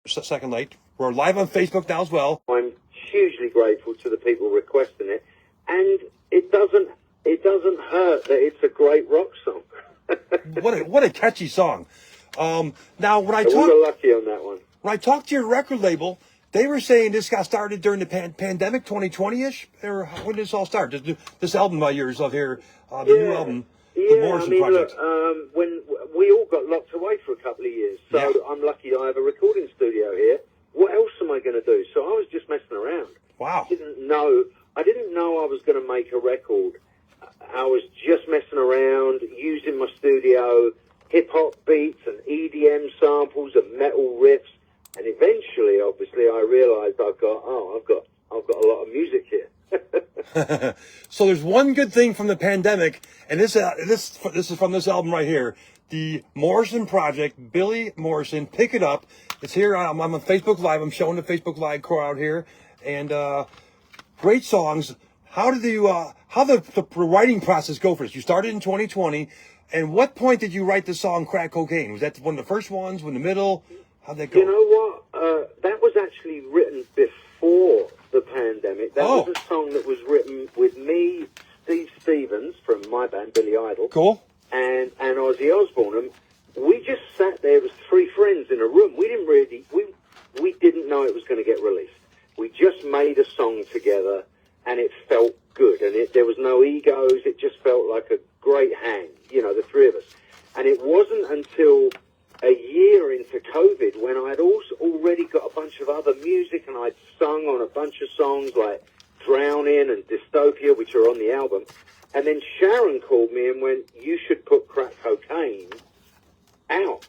second late. We're live on Facebook now as well. I'm hugely grateful to the people requesting it, and it doesn't hurt that it's a great rock song. What a catchy song. Now, when I we were lucky on that one. When I talked to your record label, they were saying this got started during the pandemic, 2020-ish? Or when did this all start? This album of yours of here, the new album, the Morrison project. Look, when we all got locked away for a couple of years, so I'm lucky I have a recording studio here. What else am I going to do? So I was just messing around. Wow. I didn't know I was going to make a record. I was just messing around, using my studio, hip-hop beats and EDM samples and metal riffs. And eventually, obviously, I realized I've got a lot of music here. So there's one good thing from the pandemic, and this is from this album right here, the Morrison project. Billy Morrison, pick it up. It's here. I'm on Facebook Live. I'm showing the Facebook Live crowd here, and great songs. How did how the writing process go for this? You started in 2020, and what point did you write the song "Crack Cocaine"? Was that one of the first ones? In the middle? How'd that go? You know what? That was actually written before the pandemic. That was a song that was written with me, Steve Stevens from my band, Billy Idol. Cool. And Ozzy Osbourne. And we just sat there. It was three friends in a room. We didn't know it was going to get released. We just made a song together, and it felt good. And there was no egos. It just felt like a great hang, the three of us. And it wasn't until a year into COVID when I had also already got a bunch of other music, and I'd sung on a bunch of songs like Drowning and Dystopia, which are on the album. And then Sharon called me and went, "You should put Crack Cocaine out.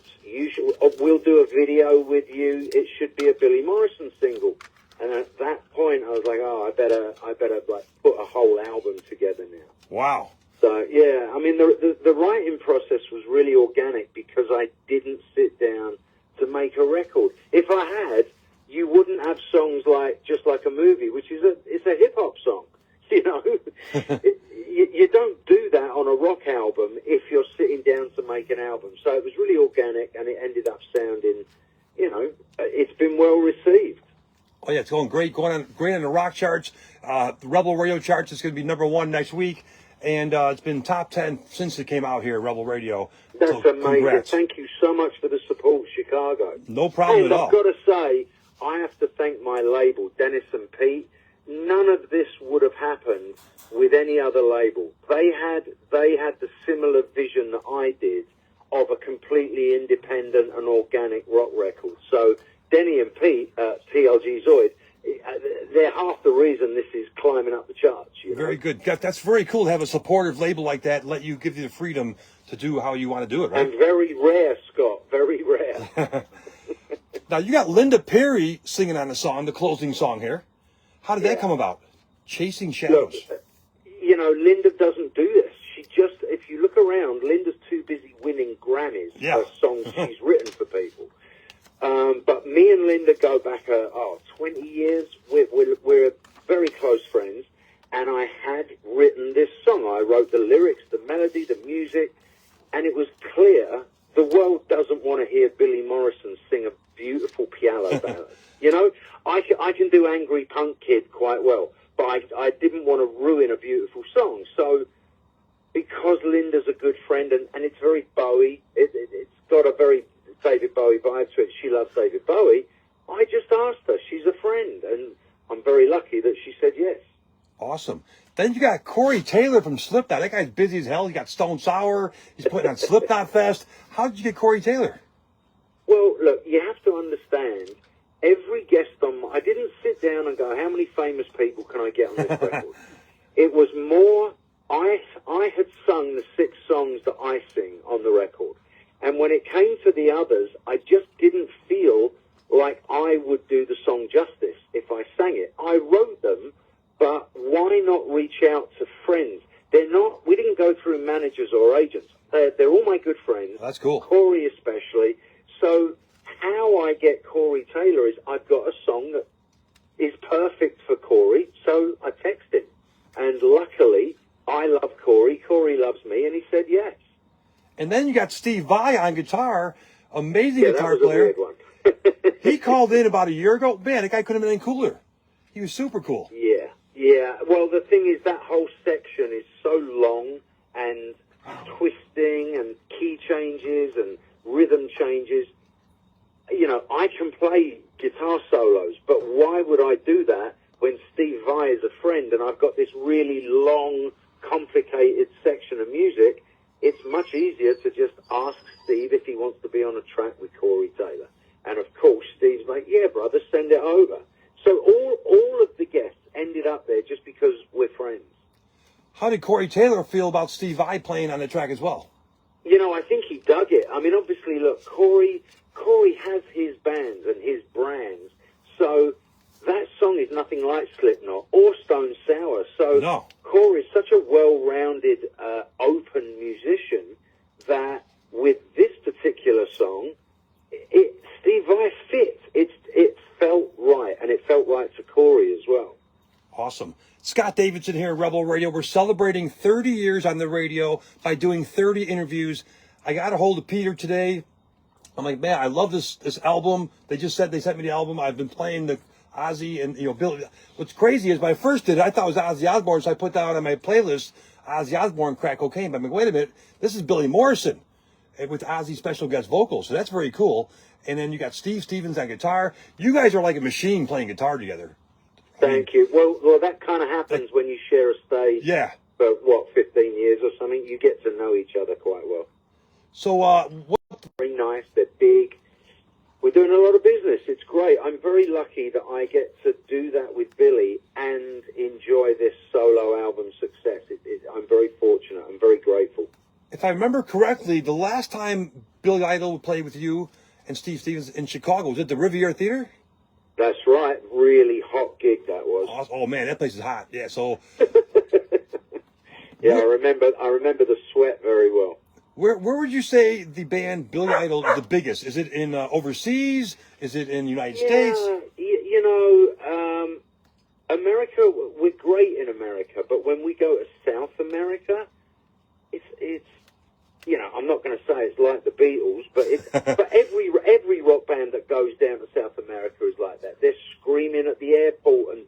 We'll do a video with you. It should be a Billy Morrison single." And at that point, I was like, "Oh, I better like put a whole album together now." Wow. So yeah, I mean, the writing process was really organic because I didn't sit down to make a record. If I had, you wouldn't have songs like Just Like a Movie, which is it's a hip hop song. You don't do that on a rock album if you're sitting down to make an album. So it was really organic, and it ended up sounding, it's been well received. Oh yeah, it's going great. Great on the rock charts, the Rebel Radio charts. It's going to be #1 next week, and it's been top 10 since it came out here, Rebel Radio. That's so, amazing. Congrats. Thank you so much for the support, Chicago. No problem at all. I've got to say, I have to thank my label, Dennis and Pete. None of this would have happened with any other label. They had the similar vision that I did of a completely independent and organic rock record. So Denny and Pete, TLG Zoid, they're half the reason this is climbing up the charts. Very good. That's very cool to have a supportive label like that, give you the freedom to do how you want to do it, right? And very rare, Scott, very rare. Now, you got Linda Perry singing on the song, the closing song here. How did that come about? Chasing Shadows. Look, Linda doesn't do this. If you look around, Linda's too busy winning Grammys for songs she's written for people. But me and Linda go back 20 years. We're very close friends, and I had written this song. I wrote the lyrics, the melody, the music, and it was clear the world doesn't want to hear Billy Morrison sing a beautiful piano ballad. I can do Angry Punk Kid quite well, but I didn't want to ruin a beautiful song. So because Linda's a good friend, and it's very Bowie, it's got a very David Bowie vibe to it. She loves David Bowie. I just asked her. She's a friend, and I'm very lucky that she said yes. Awesome. Then you got Corey Taylor from Slipknot. That guy's busy as hell. He got Stone Sour. He's putting on Slipknot Fest. How did you get Corey Taylor? Well, look, you have to understand, every guest I didn't sit down and go, how many famous people can I get on this record? It was more, I had sung the 6 songs that I sing on the record. And when it came to the others, I just didn't feel like I would do the song justice if I sang it. I wrote them, but why not reach out to friends? We didn't go through managers or agents. They're all my good friends. That's cool. Corey especially. So how I get Corey Taylor is I've got a song that is perfect for Corey, so I text him. And luckily, I love Corey. Corey loves me, and he said yes. And then you got Steve Vai on guitar, amazing guitar that was player. A weird one. He called in about a year ago. Man, that guy couldn't have been any cooler. He was super cool. Yeah, yeah. Well, the thing is, that whole section is so long and twisting and key changes and rhythm changes. You know, I can play guitar solos, but why would I do that when Steve Vai is a friend and I've got this really long, complicated section of music? It's much easier to just ask Steve if he wants to be on a track with Corey Taylor. And of course, Steve's like, yeah, brother, send it over. So all of the guests ended up there just because we're friends. How did Corey Taylor feel about Steve Vai playing on the track as well? You know, I think he dug it. I mean, obviously, look, Corey has his bands and his brands. So that song is nothing like Slipknot or Stone Sour. So no. Corey is such a well-rounded, open musician that with this particular song, Steve Vai fit. It felt right, and it felt right to Corey as well. Awesome. Scott Davidson here, Rebel Radio. We're celebrating 30 years on the radio by doing 30 interviews. I got a hold of Peter today. I'm like, man, I love this album. They sent me the album. I've been playing the Ozzy and, Billy. What's crazy is when I first did it, I thought it was Ozzy Osbourne, so I put down on my playlist Ozzy Osbourne, Crack Cocaine. But I'm like, wait a minute, this is Billy Morrison with Ozzy special guest vocals, so that's very cool. And then you got Steve Stevens on guitar. You guys are like a machine playing guitar together. Thank you. Well, that kind of happens when you share a stage. Yeah. For 15 years or something, you get to know each other quite well. So, very nice. They're big. We're doing a lot of business. It's great. I'm very lucky that I get to do that with Billy and enjoy this solo album success. I'm very fortunate. I'm very grateful. If I remember correctly, the last time Billy Idol played with you and Steve Stevens in Chicago, was it the Riviera Theater? That's right. Really hot gig that was. Oh man, that place is hot. Yeah, so yeah, I remember the sweat very well. Where would you say the band Billy Idol is the biggest? Is it in overseas? Is it in the United States? America, we're great in America, but when we go to South America, it's I'm not going to say it's like the Beatles, but every rock band that goes down to South America is like that. They're screaming at the airport and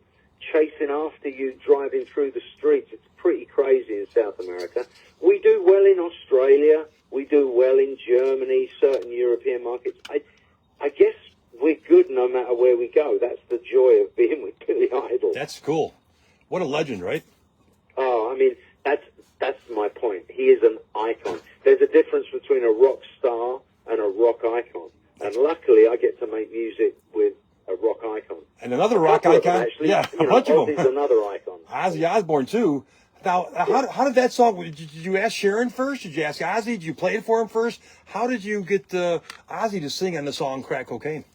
chasing after you driving through the streets. It's pretty crazy in South America. We do well in Australia. We do well in Germany, certain European markets. I guess we're good no matter where we go. That's the joy of being with Billy Idol. That's cool. What a legend, right? Oh, I mean, that's my point. He is an icon. There's a difference between a rock star and a rock icon. And luckily, I get to make music with a rock icon. And another rock icon? Actually, yeah, a bunch of them. Ozzy's another icon. Ozzy Osbourne, too. Now, how did that song, did you ask Sharon first? Did you ask Ozzy? Did you play it for him first? How did you get Ozzy to sing on the song Crack Cocaine?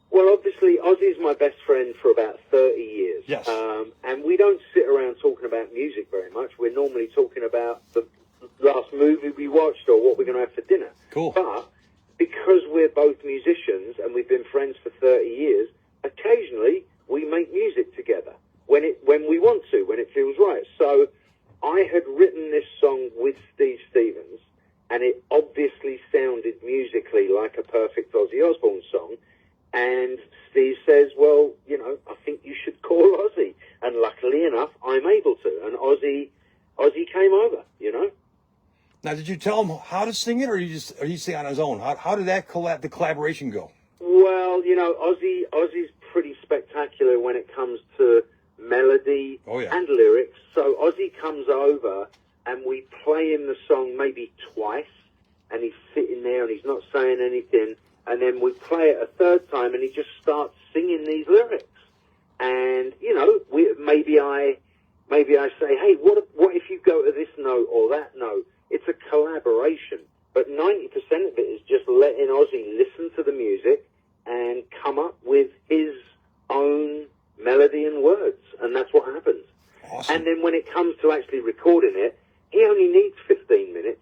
Well, obviously, Ozzy's my best friend for about 30 years. Yes. And we don't sit around talking about music very much. We're normally talking about the last movie we watched or what we're going to have for dinner. Cool. But because we're both musicians and we've been friends for 30 years, occasionally we make music together when we want to, when it feels right. So I had written this song with Steve Stevens, and it obviously sounded musically like a perfect Ozzy Osbourne song. And Steve says, well, I think you should call Ozzy. And luckily enough, I'm able to. And Ozzy came over, Now, did you tell him how to sing it, or he sing on his own? How did that the collaboration go? Well, Ozzy's pretty spectacular when it comes to melody and lyrics. So Ozzy comes over and we play him the song maybe twice, and he's sitting there and he's not saying anything. And then we play it a third time, and he just starts singing these lyrics. And maybe I say, hey, what if you go to this note or that note? It's a collaboration, but 90% of it is just letting Ozzy listen to the music and come up with his own melody and words, and that's what happens. Awesome. And then when it comes to actually recording it, he only needs 15 minutes.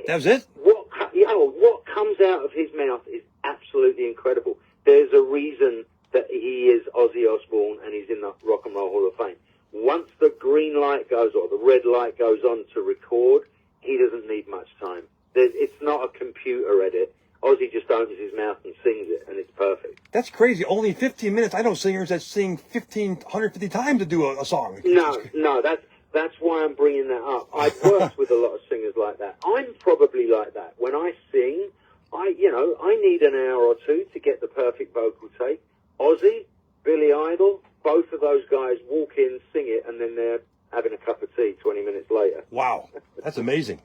That was it? What comes out of his mouth is absolutely incredible. There's a reason that he is Ozzy Osbourne and he's in the Rock and Roll Hall of Fame. Once the green light goes or the red light goes on to record, he doesn't need much time. It's not a computer edit. Ozzy just opens his mouth and sings it, and it's perfect. That's crazy. Only 15 minutes. I know singers that sing 150 times to do a song. No, that's why I'm bringing that up. I've worked with a lot of singers like that. I'm probably like that. When I sing, I need an hour or two to get the perfect vocal take. Ozzy, Billy Idol, both of those guys walk in, sing it, and then they're having a cup of tea 20 minutes later. Wow, that's amazing.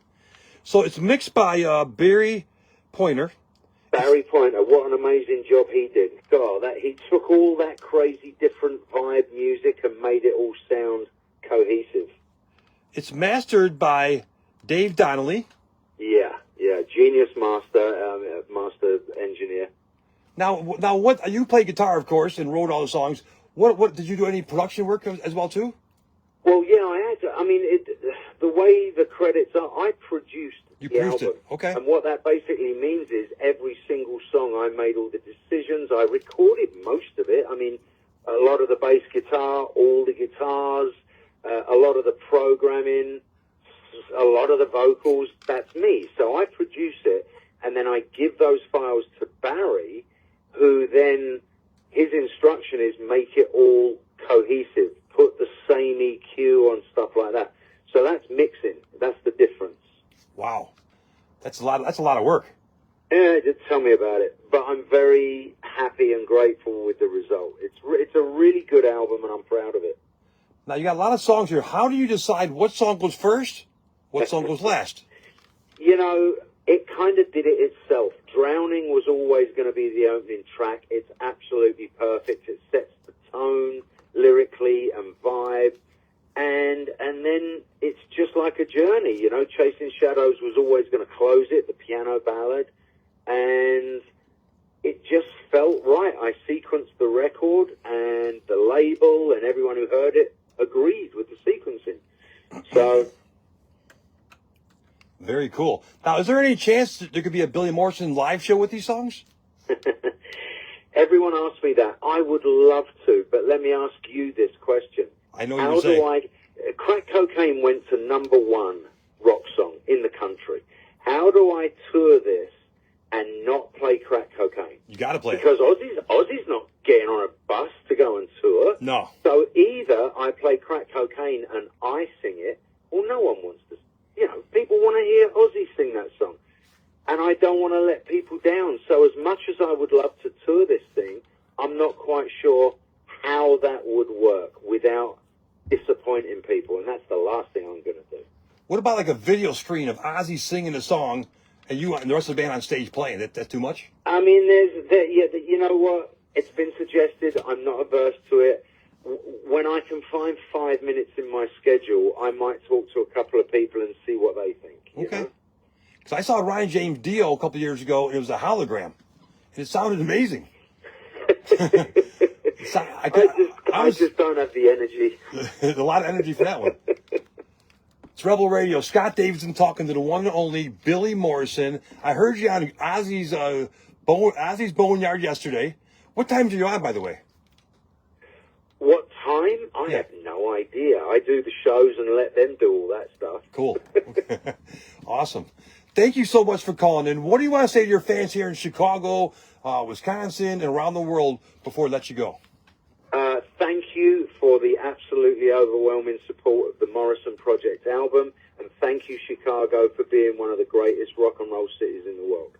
So it's mixed by Barry Pointer. Barry Pointer, what an amazing job he did. God, he took all that crazy different vibe music and made it all sound cohesive. It's mastered by Dave Donnelly. Yeah, genius master engineer. Now, what you play guitar, of course, and wrote all the songs. What did you do any production work as well too? Well, yeah, I had to. I mean, the way the credits are, I produced the album. It. Okay. And what that basically means is every single song, I made all the decisions. I recorded most of it. I mean, a lot of the bass guitar, all the guitars, a lot of the programming, a lot of the vocals. That's me. So I produce it, and then I give those files to Barry, who then, his instruction is make it all cohesive. Put the same EQ on stuff like that. So that's mixing. That's the difference. Wow, that's a lot of work. Yeah, just tell me about it. But I'm very happy and grateful with the result. It's a really good album, and I'm proud of it. Now you got a lot of songs here. How do you decide what song goes first, what song goes last? It kind of did it itself. Drowning was always going to be the opening track. It's absolutely perfect. It sets the tone lyrically and vibe, and then it's just like a journey. Chasing Shadows was always going to close it, the piano ballad, and it just felt right. I sequenced the record, and the label and everyone who heard it agreed with the sequencing. So very cool. Now, is there any chance that there could be a Billy Morrison live show with these songs? Everyone asks me that. I would love to, but let me ask you this question. I know you're saying. Crack Cocaine went to #1 rock song in the country. How do I tour this and not play Crack Cocaine? You got to play because it. Ozzy's not getting on a bus to go and tour. No. So either I play Crack Cocaine and I sing it, or no one wants to. People want to hear Ozzy sing that song. And I don't want to let people down. So as much as I would love to tour this thing, I'm not quite sure how that would work without disappointing people. And that's the last thing I'm going to do. What about like a video screen of Ozzy singing a song and you and the rest of the band on stage playing? That's too much? I mean, you know what? It's been suggested. I'm not averse to it. When I can find 5 minutes in my schedule, I might talk to a couple of people and see what they think. Okay. Because I saw Ryan James Dio a couple of years ago, and it was a hologram. And it sounded amazing. I just don't have the energy. There's a lot of energy for that one. It's Rebel Radio. Scott Davidson talking to the one and only Billy Morrison. I heard you on Ozzy's Boneyard yesterday. What time did you on, by the way? What time? I have no idea. I do the shows and let them do all that stuff. Cool. Awesome. Thank you so much for calling in. What do you want to say to your fans here in Chicago, Wisconsin, and around the world before I let you go? Thank you for the absolutely overwhelming support of the Morrison Project album, and thank you, Chicago, for being one of the greatest rock and roll cities in the world.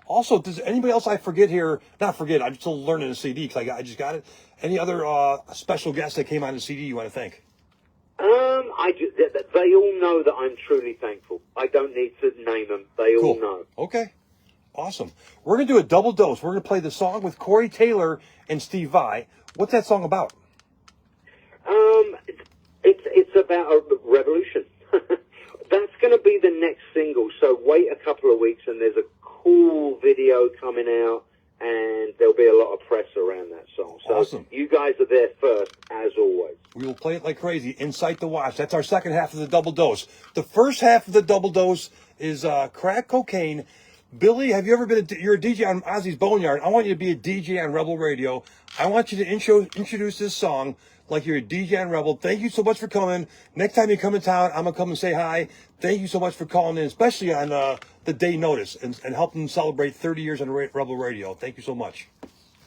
Also, does anybody else I forget here? Not forget, I'm still learning the CD because I just got it. Any other special guests that came on the CD you want to thank? They all know that I'm truly thankful. I don't need to name them. They all know. Okay. Awesome. We're going to do a double dose. We're going to play the song with Corey Taylor and Steve Vai. What's that song about? It's about a revolution. That's going to be the next single. So wait a couple of weeks, and there's a cool video coming out, and there'll be a lot of press around that song. So awesome. You guys are there first, as always. We will play it like crazy. Insight to Watch. That's our second half of the double dose. The first half of the double dose is Crack Cocaine. Billy, have you ever been you're a DJ on Ozzy's Boneyard. I want you to be a DJ on Rebel Radio. I want you to introduce this song like you're a DJ on Rebel. Thank you so much for coming. Next time you come in town, I'm going to come and say hi. Thank you so much for calling in, especially on the day notice and helping celebrate 30 years on Rebel Radio. Thank you so much.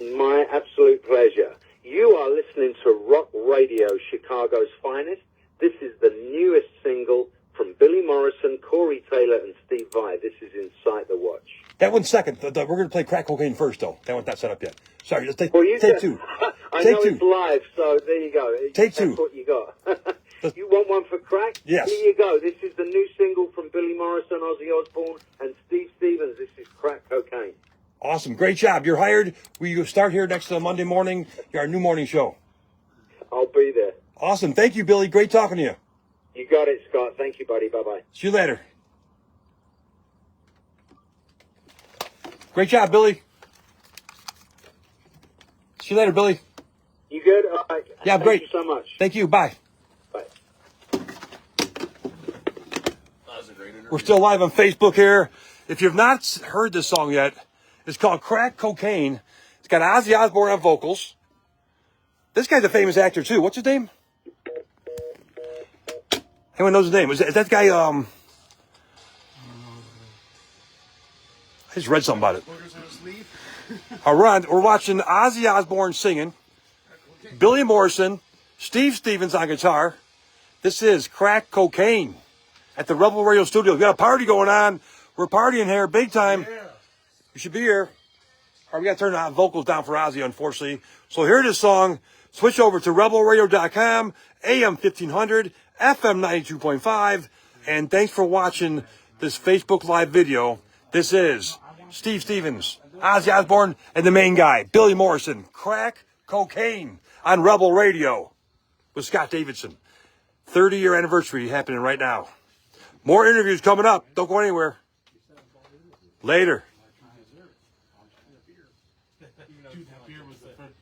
My absolute pleasure. You are listening to Rock Radio, Chicago's finest. This is the newest single from Billy Morrison, Corey Taylor, and Steve Vai. This is Incite the Watch. That one's second. We're going to play Crack Cocaine first, though. That one's not set up yet. Sorry, just take 2. I know it's live, so there you go. Take 2. That's what you got. You want one for crack? Yes. Here you go. This is the new single from Billy Morrison, Ozzy Osbourne, and Steve Stevens. This is Crack Cocaine. Awesome. Great job. You're hired. We start here next Monday morning. You're our new morning show. I'll be there. Awesome. Thank you, Billy. Great talking to you. You got it, Scott. Thank you, buddy. Bye-bye. See you later. Great job, Billy. See you later, Billy. You good? All right. Yeah, great. Thank you so much. Thank you. Bye. Bye. We're still live on Facebook here. If you've not heard this song yet, it's called Crack Cocaine. It's got Ozzy Osbourne on vocals. This guy's a famous actor, too. What's his name? Anyone knows his name? Is that guy, I just read something about it. All right, we're watching Ozzy Osbourne singing, Billy Morrison, Steve Stevens on guitar. This is Crack Cocaine at the Rebel Radio Studio. We got a party going on. We're partying here big time. You should be here. All right, we got to turn the vocals down for Ozzy, unfortunately. So hear this song. Switch over to rebelradio.com, AM 1500, FM 92.5, and thanks for watching this Facebook Live video. This is Steve Stevens, Ozzy Osbourne, and the main guy, Billy Morrison, Crack Cocaine on Rebel Radio with Scott Davidson. 30-year anniversary happening right now. More interviews coming up. Don't go anywhere. Later. Dude, that beer was the first.